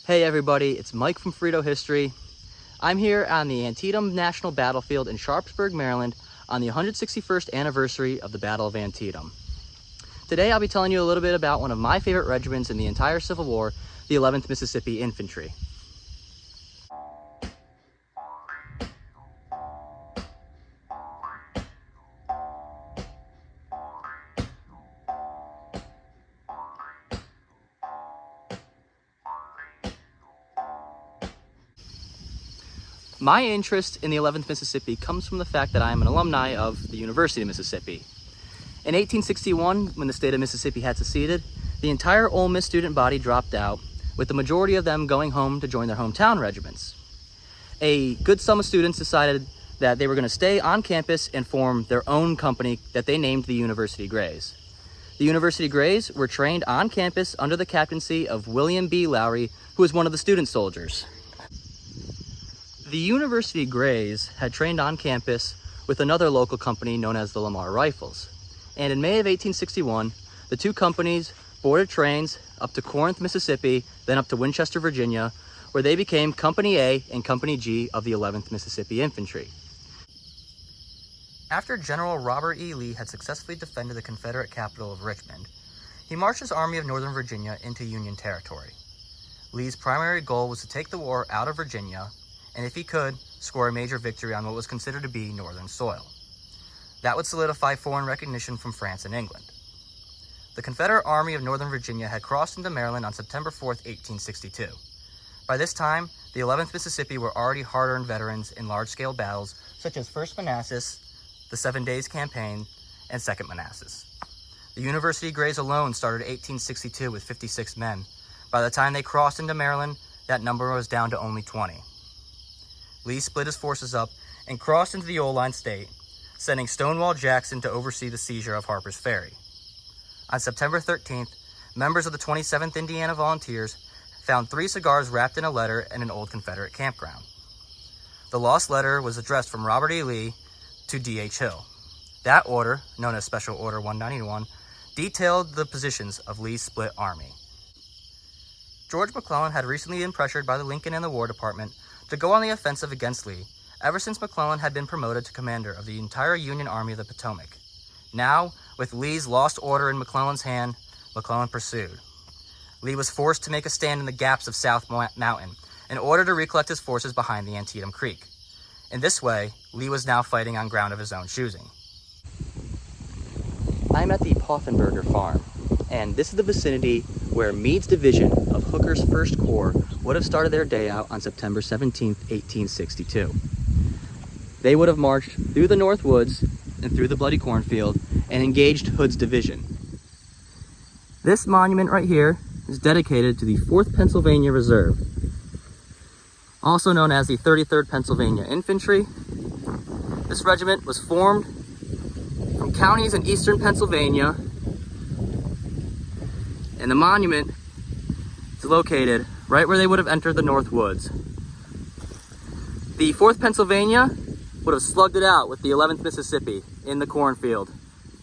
Hey everybody, it's Mike from Frito History. I'm here on the Antietam National Battlefield in Sharpsburg, Maryland on the 161st anniversary of the Battle of Antietam. Today I'll be telling you a little bit about one of my favorite regiments in the entire Civil War, the 11th Mississippi Infantry. My interest in the 11th Mississippi comes from the fact that I am an alumni of the University of Mississippi. In 1861, when the state of Mississippi had seceded, the entire Ole Miss student body dropped out, with the majority of them going home to join their hometown regiments. A good sum of students decided that they were going to stay on campus and form their own company that they named the University Grays. The University Grays were trained on campus under the captaincy of William B. Lowry, who was one of the student soldiers. The University Grays had trained on campus with another local company known as the Lamar Rifles. And in May of 1861, the two companies boarded trains up to Corinth, Mississippi, then up to Winchester, Virginia, where they became Company A and Company G of the 11th Mississippi Infantry. After General Robert E. Lee had successfully defended the Confederate capital of Richmond, he marched his Army of Northern Virginia into Union territory. Lee's primary goal was to take the war out of Virginia, and if he could, score a major victory on what was considered to be northern soil. That would solidify foreign recognition from France and England. The Confederate Army of Northern Virginia had crossed into Maryland on September 4th, 1862. By this time, the 11th Mississippi were already hard-earned veterans in large-scale battles such as First Manassas, the 7 Days Campaign, and Second Manassas. The University Grays alone started 1862 with 56 men. By the time they crossed into Maryland, that number was down to only 20. Lee split his forces up and crossed into the Old Line State, sending Stonewall Jackson to oversee the seizure of Harper's Ferry. On September 13th, members of the 27th Indiana Volunteers found 3 cigars wrapped in a letter in an old Confederate campground. The lost letter was addressed from Robert E. Lee to D.H. Hill. That order, known as Special Order 191, detailed the positions of Lee's split army. George McClellan had recently been pressured by the Lincoln and the War Department to go on the offensive against Lee, ever since McClellan had been promoted to commander of the entire Union Army of the Potomac. Now, with Lee's lost order in McClellan's hand, McClellan pursued. Lee was forced to make a stand in the gaps of South Mountain in order to recollect his forces behind the Antietam Creek. In this way, Lee was now fighting on ground of his own choosing. I'm at the Poffenberger farm, and this is the vicinity where Meade's division of Hooker's 1st Corps would have started their day out on September 17, 1862. They would have marched through the North Woods and through the Bloody Cornfield and engaged Hood's division. This monument right here is dedicated to the 4th Pennsylvania Reserve, also known as the 33rd Pennsylvania Infantry. This regiment was formed from counties in eastern Pennsylvania, and the monument is located right where they would have entered the North Woods. The 4th Pennsylvania would have slugged it out with the 11th Mississippi in the cornfield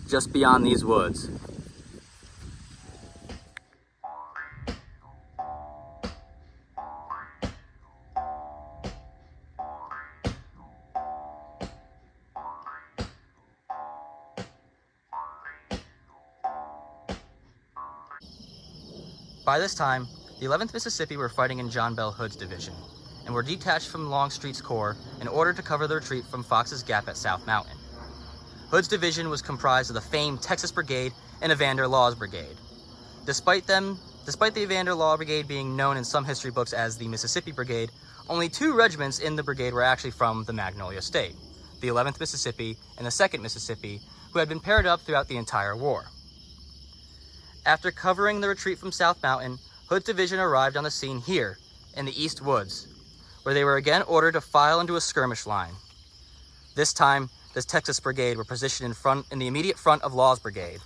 just beyond these woods. By this time, the 11th Mississippi were fighting in John Bell Hood's division and were detached from Longstreet's corps in order to cover the retreat from Fox's Gap at South Mountain. Hood's division was comprised of the famed Texas Brigade and Evander Law's Brigade. Despite the Evander Law Brigade being known in some history books as the Mississippi Brigade, only 2 regiments in the brigade were actually from the Magnolia State, the 11th Mississippi and the 2nd Mississippi, who had been paired up throughout the entire war. After covering the retreat from South Mountain, Hood's division arrived on the scene here in the East Woods, where they were again ordered to file into a skirmish line. This time, the Texas Brigade were positioned in the immediate front of Law's Brigade.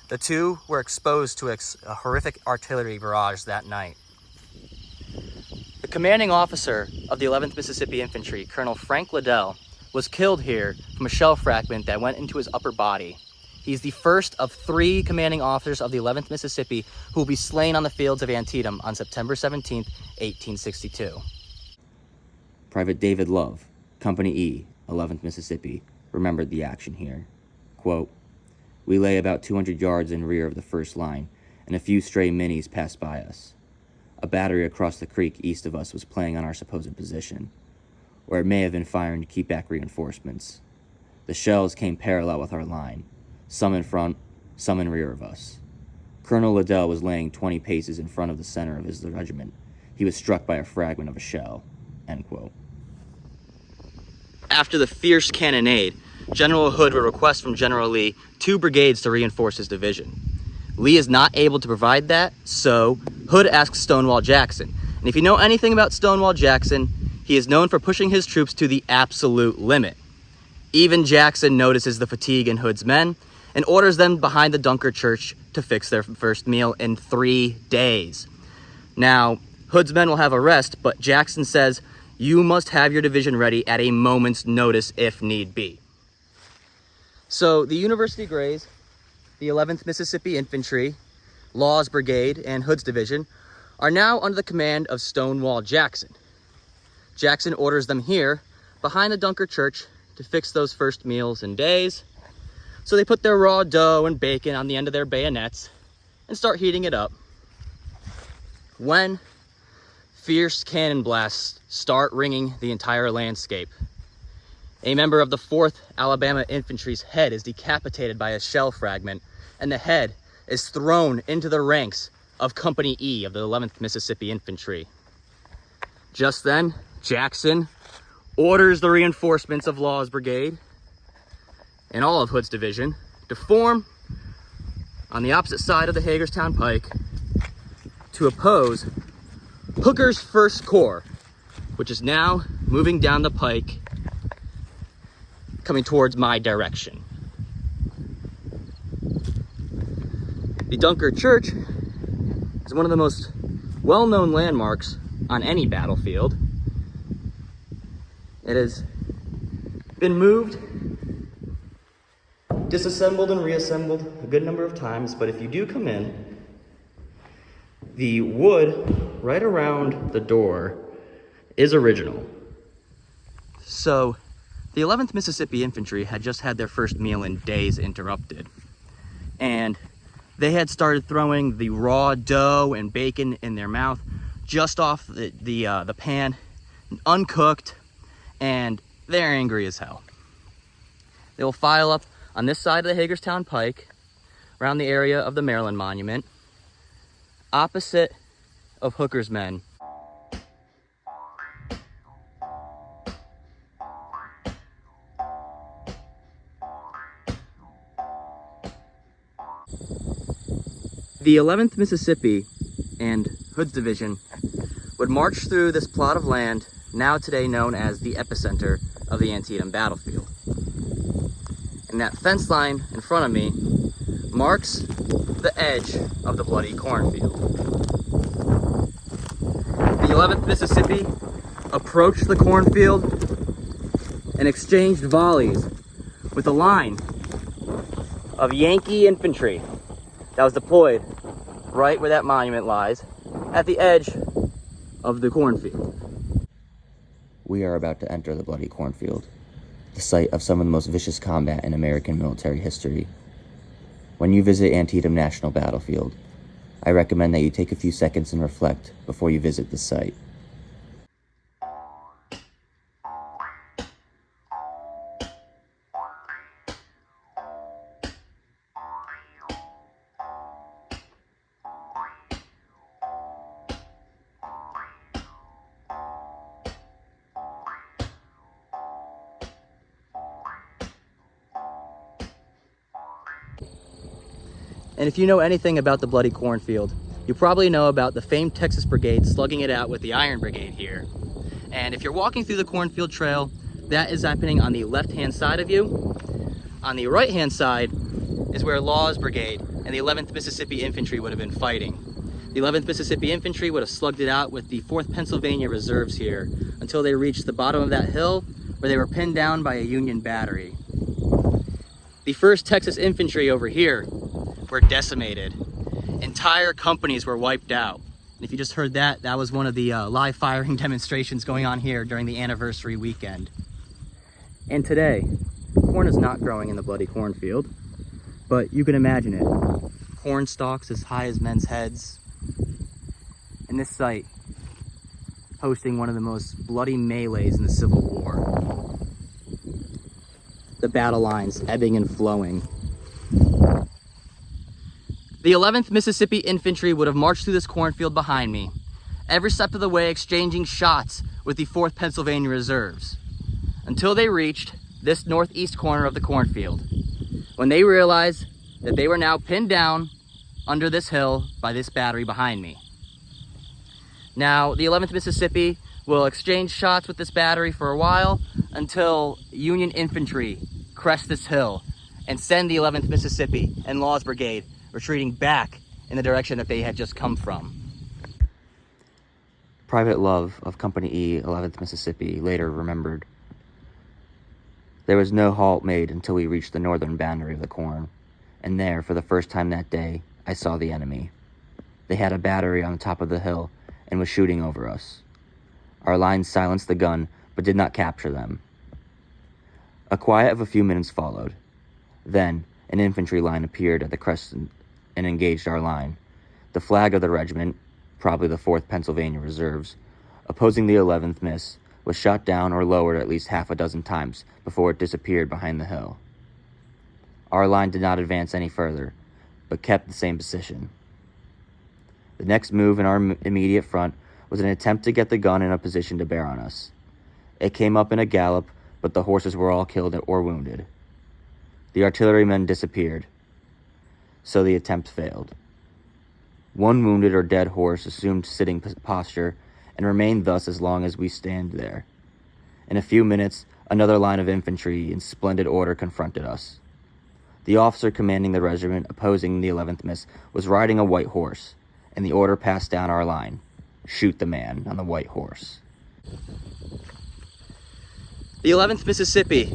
The two were exposed to a horrific artillery barrage that night. The commanding officer of the 11th Mississippi Infantry, Colonel Frank Liddell, was killed here from a shell fragment that went into his upper body. He's the first of 3 commanding officers of the 11th Mississippi who will be slain on the fields of Antietam on September 17, 1862. Private David Love, Company E, 11th Mississippi, remembered the action here. Quote, "We lay about 200 yards in rear of the first line, and a few stray minis passed by us. A battery across the creek east of us was playing on our supposed position, or it may have been firing to keep back reinforcements. The shells came parallel with our line, some in front, some in rear of us. Colonel Liddell was laying 20 paces in front of the center of his regiment. He was struck by a fragment of a shell." End quote. After the fierce cannonade, General Hood would request from General Lee 2 brigades to reinforce his division. Lee is not able to provide that, so Hood asks Stonewall Jackson. And if you know anything about Stonewall Jackson, he is known for pushing his troops to the absolute limit. Even Jackson notices the fatigue in Hood's men and orders them behind the Dunker Church to fix their first meal in 3 days. Now, Hood's men will have a rest, but Jackson says, "You must have your division ready at a moment's notice if need be." So the University Grays, the 11th Mississippi Infantry, Law's Brigade, and Hood's Division are now under the command of Stonewall Jackson. Jackson orders them here behind the Dunker Church to fix those first meals in days. So they put their raw dough and bacon on the end of their bayonets and start heating it up. When fierce cannon blasts start ringing the entire landscape, a member of the 4th Alabama Infantry's head is decapitated by a shell fragment, and the head is thrown into the ranks of Company E of the 11th Mississippi Infantry. Just then, Jackson orders the reinforcements of Law's Brigade and all of Hood's division to form on the opposite side of the Hagerstown Pike to oppose Hooker's 1st Corps, which is now moving down the pike, coming towards my direction. The Dunker Church is one of the most well-known landmarks on any battlefield. It has been moved, disassembled, and reassembled a good number of times, but if you do come in, the wood right around the door is original. So the 11th Mississippi Infantry had just had their first meal in days interrupted, and they had started throwing the raw dough and bacon in their mouth just off the pan, uncooked, and they're angry as hell. They will file up on this side of the Hagerstown Pike, around the area of the Maryland Monument, opposite of Hooker's men. The 11th Mississippi and Hood's Division would march through this plot of land, now today known as the epicenter of the Antietam battlefield. And that fence line in front of me marks the edge of the Bloody Cornfield. The 11th Mississippi approached the cornfield and exchanged volleys with a line of Yankee infantry that was deployed right where that monument lies, at the edge of the cornfield. We are about to enter the Bloody Cornfield, the site of some of the most vicious combat in American military history. When you visit Antietam National Battlefield, I recommend that you take a few seconds and reflect before you visit the site. And if you know anything about the Bloody Cornfield, you probably know about the famed Texas Brigade slugging it out with the Iron Brigade here. And if you're walking through the Cornfield Trail, that is happening on the left-hand side of you. On the right-hand side is where Law's Brigade and the 11th Mississippi Infantry would have been fighting. The 11th Mississippi Infantry would have slugged it out with the 4th Pennsylvania Reserves here until they reached the bottom of that hill where they were pinned down by a Union battery. The 1st Texas Infantry over here were decimated. Entire companies were wiped out. And if you just heard that, that was one of the live firing demonstrations going on here during the anniversary weekend. And today, corn is not growing in the Bloody Cornfield, but you can imagine it. Corn stalks as high as men's heads. And this site hosting one of the most bloody melees in the Civil War. The battle lines ebbing and flowing. The 11th Mississippi Infantry would have marched through this cornfield behind me, every step of the way exchanging shots with the 4th Pennsylvania Reserves, until they reached this northeast corner of the cornfield, when they realized that they were now pinned down under this hill by this battery behind me. Now, the 11th Mississippi will exchange shots with this battery for a while until Union infantry crest this hill and send the 11th Mississippi and Law's Brigade retreating back in the direction that they had just come from. Private Love of Company E, 11th Mississippi, later remembered, "There was no halt made until we reached the northern boundary of the corn, and there, for the first time that day, I saw the enemy. They had a battery on the top of the hill and was shooting over us. Our line silenced the gun, but did not capture them. A quiet of a few minutes followed. Then, an infantry line appeared at the crest and engaged our line. The flag of the regiment, probably the 4th Pennsylvania Reserves, opposing the 11th Miss, was shot down or lowered at least half a dozen times before it disappeared behind the hill. Our line did not advance any further, but kept the same position. The next move in our immediate front was an attempt to get the gun in a position to bear on us. It came up in a gallop, but the horses were all killed or wounded. The artillerymen disappeared, so the attempt failed. One wounded or dead horse assumed sitting posture and remained thus as long as we stand there. In a few minutes, another line of infantry in splendid order confronted us. The officer commanding the regiment opposing the 11th Miss was riding a white horse, and the order passed down our line: shoot the man on the white horse. The 11th Mississippi,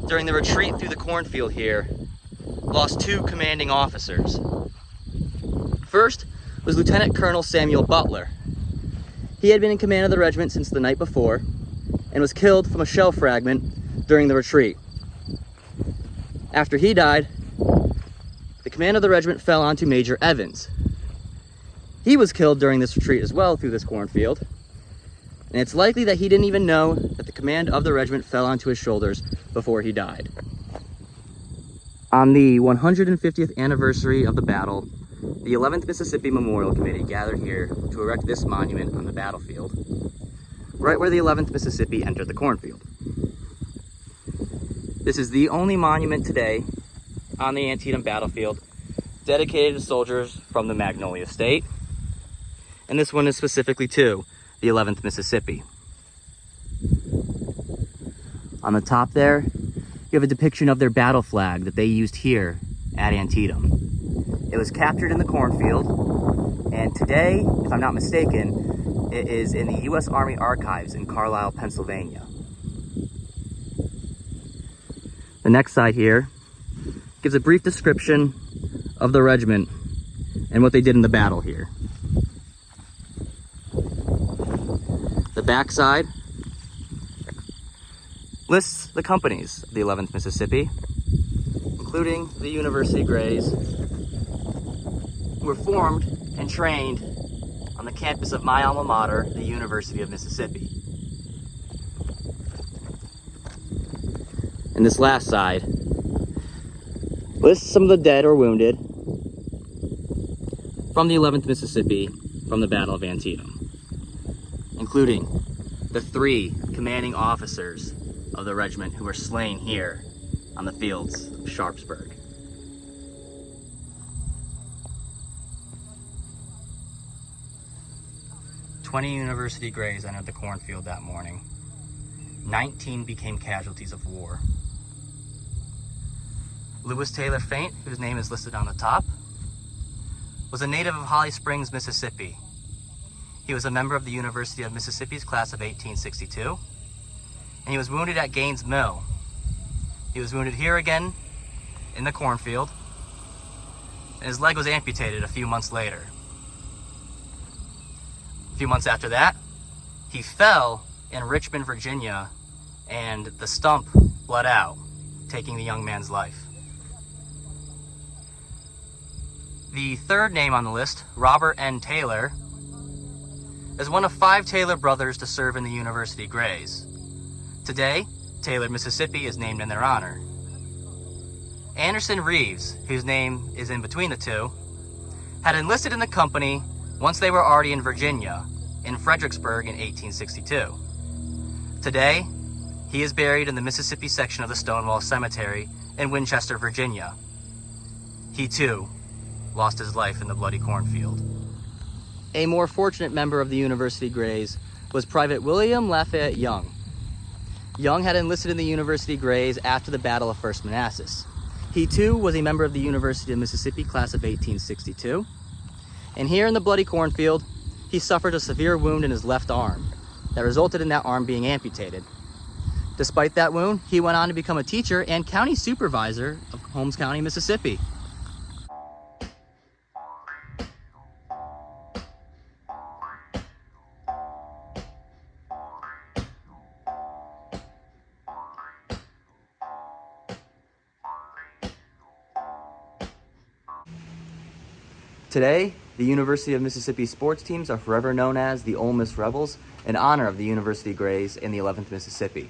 during the retreat through the cornfield here, lost 2 commanding officers. First was Lieutenant Colonel Samuel Butler. He had been in command of the regiment since the night before and was killed from a shell fragment during the retreat. After he died, the command of the regiment fell onto Major Evans. He was killed during this retreat as well through this cornfield, and it's likely that he didn't even know that the command of the regiment fell onto his shoulders before he died. On the 150th anniversary of the battle, the 11th Mississippi Memorial Committee gathered here to erect this monument on the battlefield, right where the 11th Mississippi entered the cornfield. This is the only monument today on the Antietam battlefield dedicated to soldiers from the Magnolia State, and this one is specifically to the 11th Mississippi. On the top there, you have a depiction of their battle flag that they used here at Antietam. It was captured in the cornfield, and today, if I'm not mistaken, it is in the U.S. Army Archives in Carlisle, Pennsylvania. The next side here gives a brief description of the regiment and what they did in the battle here. The back side lists the companies of the 11th Mississippi, including the University Greys, who were formed and trained on the campus of my alma mater, the University of Mississippi. And this last side lists some of the dead or wounded from the 11th Mississippi from the Battle of Antietam, including the 3 commanding officers of the regiment who were slain here on the fields of Sharpsburg. "20 University Greys entered the cornfield that morning. 19 became casualties of war. Lewis Taylor Faint, whose name is listed on the top, was a native of Holly Springs, Mississippi. He was a member of the University of Mississippi's class of 1862, and he was wounded at Gaines Mill. He was wounded here again in the cornfield, and his leg was amputated a few months later. A few months after that, he fell in Richmond, Virginia, and the stump bled out, taking the young man's life. The third name on the list, Robert N. Taylor, is one of 5 Taylor brothers to serve in the University Grays. Today, Taylor, Mississippi is named in their honor. Anderson Reeves, whose name is in between the two, had enlisted in the company once they were already in Virginia, in Fredericksburg in 1862. Today, he is buried in the Mississippi section of the Stonewall Cemetery in Winchester, Virginia. He too lost his life in the Bloody Cornfield. A more fortunate member of the University Grays was Private William Lafayette Young. Young had enlisted in the University Grays after the Battle of First Manassas. He too was a member of the University of Mississippi class of 1862. And here in the Bloody Cornfield, he suffered a severe wound in his left arm that resulted in that arm being amputated. Despite that wound, he went on to become a teacher and county supervisor of Holmes County, Mississippi. Today, the University of Mississippi sports teams are forever known as the Ole Miss Rebels in honor of the University Grays and the 11th Mississippi.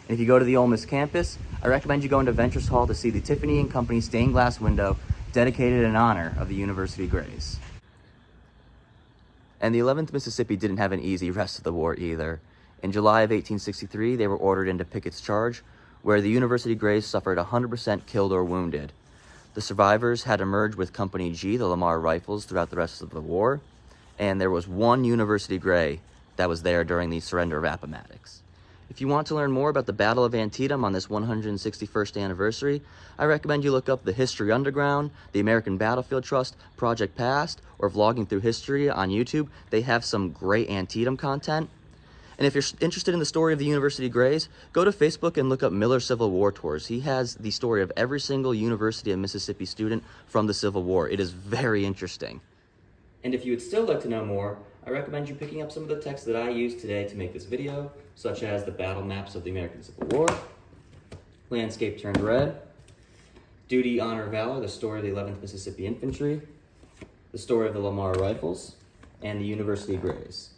And if you go to the Ole Miss campus, I recommend you go into Ventures Hall to see the Tiffany & Company stained glass window dedicated in honor of the University Grays. And the 11th Mississippi didn't have an easy rest of the war either. In July of 1863, they were ordered into Pickett's Charge, where the University Grays suffered 100% killed or wounded. The survivors had to merge with Company G, the Lamar Rifles, throughout the rest of the war, and there was one University Gray that was there during the surrender of Appomattox. If you want to learn more about the Battle of Antietam on this 161st anniversary, I recommend you look up the History Underground, the American Battlefield Trust, Project Past, or Vlogging Through History on YouTube. They have some great Antietam content. And if you're interested in the story of the University Grays, go to Facebook and look up Miller Civil War Tours. He has the story of every single University of Mississippi student from the Civil War. It is very interesting. And if you would still like to know more, I recommend you picking up some of the text that I used today to make this video, such as the battle maps of the American Civil War, Landscape Turned Red, Duty, Honor, Valor, the story of the 11th Mississippi Infantry, the story of the Lamar Rifles, and the University Grays.